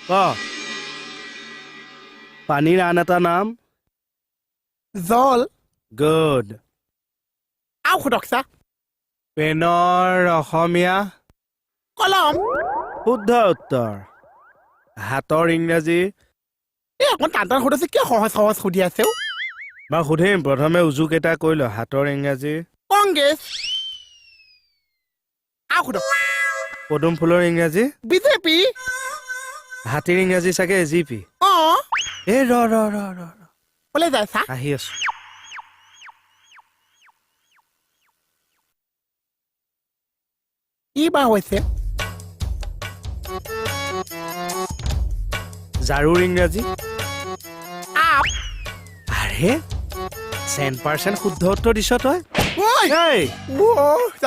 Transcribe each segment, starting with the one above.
ক পানীৰ আন এটা নাম জল গুড আৰু সুদকছা পেনৰ অসমীয়া কলম শুদ্ধ উত্তৰ হাতৰ ইংৰাজী এই অকণ টান সুধিছে কিয় সহজ সহজ সুধি আছে মই সুধিম প্ৰথমে উজু কেইটা কৈ ল হাতৰ ইংৰাজী কংগ্ৰেছ আৰু সুধক পদুম ফুলৰ ইংৰাজী বিজেপি হাতীৰ ইংৰাজী চাগে এজিপি এই ৰ বোলে যায় চা আহি আছো ই বা হৈছে ঝাৰুৰ ইংৰাজী আপ আৰে 100% শুদ্ধ উত্তৰ দিছ তই ঐ এই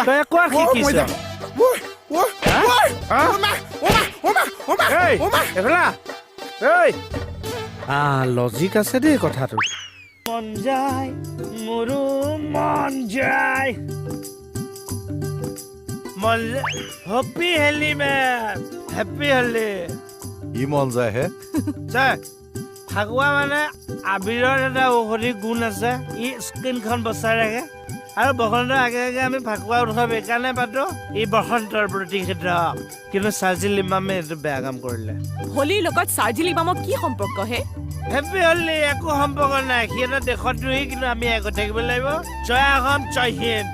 তই কোৱা শিকিছ লজিক আছে দেই কথাটো মন যায় মোৰো মন যায় মন হেপী হেলি মেন হেপী হেলি ই মন যায় হে চাই ফাকুৱা মানে আবিৰৰ এটা ঔষধি গুণ আছে ই স্কিনখন বচাই ৰাখে আৰু বসন্তৰ আগে আগে আমি ফাকুৱা উৎসৱ এইকাৰণে পাতো ই বসন্তৰ প্ৰতিষেধক কিন্তু চাৰ্জিল ইমামে এইটো বেয়া কাম কৰিলে হোলীৰ লগত চাৰ্জিল ইমামৰ কি সম্পৰ্ক হে হেপী হলি একো সম্পৰ্ক নাই সি এটা দেশত দুহি কিন্তু আমি একো থাকিব লাগিব জয় আহম জয় হিন্দ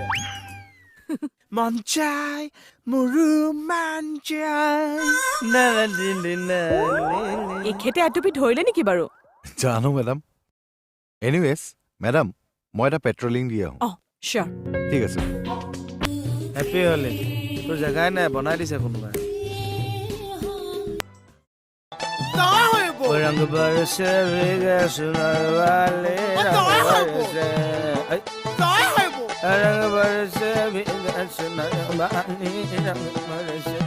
মন যায় মোৰো মন যায় এখেতে আটুপি ধৰিলে নেকি বাৰু জানো মেডাম এনিৱেজ মেডাম মই এটা পেট্ৰলিং দি আহোঁ চিয়ৰ ঠিক আছে হেপী হলি তোৰ জেগাই নাই বনাই দিছে কোনোবাই रंग बरसे भीगे सुनर वाले रंग बरसे भीगे सुनर वाली रंग बरसे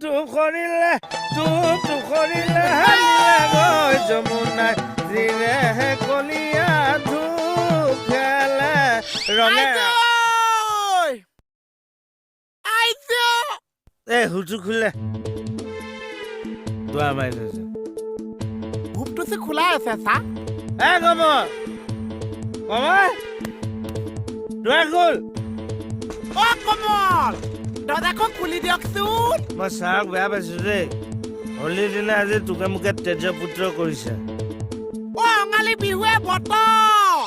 तू खरिले हलिया गो जमुना दिले कलिया धूप खेले रंगे ए हुजु खुले দুৱাৰ মাৰি লৈছে ভূপটো যে খোলা আছে চা কমল দুৱাৰ খোল কমল দৰ্জাখন খুলি দিয়কচোন মই ছাৰক বেয়া পাইছো দেই হোলীৰ দিনা আজি তোকে মোকে তেজপুত্ৰ কৰিছে অঙালী বিহুৱে বতৰ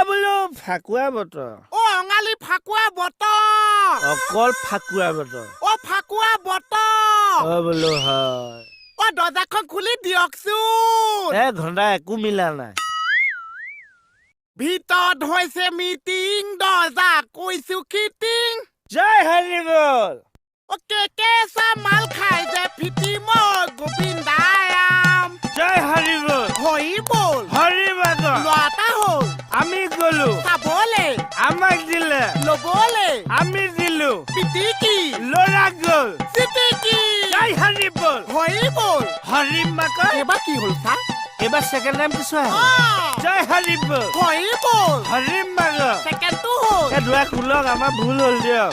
বোলো ফাকুৱা বতৰ অঙালী ফাকুৱা বতৰ অকল ফাকুৱা বতৰ ফাকুৱা বতৰ বোলো হয় দৰ্জাখন খুলি দিয়কচোন ঘণ্টা একো মিলা নাই ভিতৰত হৈছে মিটিং দৰ্জা কৈছো খিটিং জয় হৰি বল কেঁচা মাল খাই যে ফিটি মই গোবিন্দায়াম জয় হৰি বল হৰি বল হৰি বাদৰ ল'ৰাটা হ'ল আমি গলো চাবলে আমাক দিলে ল'বলে আমি দিলো পিটিকি ল'ৰা গল চিটিকি জয় হৰি বল হৰি বল হৰি মাকৰ এইবাৰ কি হ'ল চা এইবাৰ ছেকেণ্ড টাইম কিছু জয় হৰি বল হৰি বল হৰি মাকৰ ছেকেণ্ডটো হ'ল দুৱাৰ খোলক আমাৰ ভুল হ'ল দিয়ক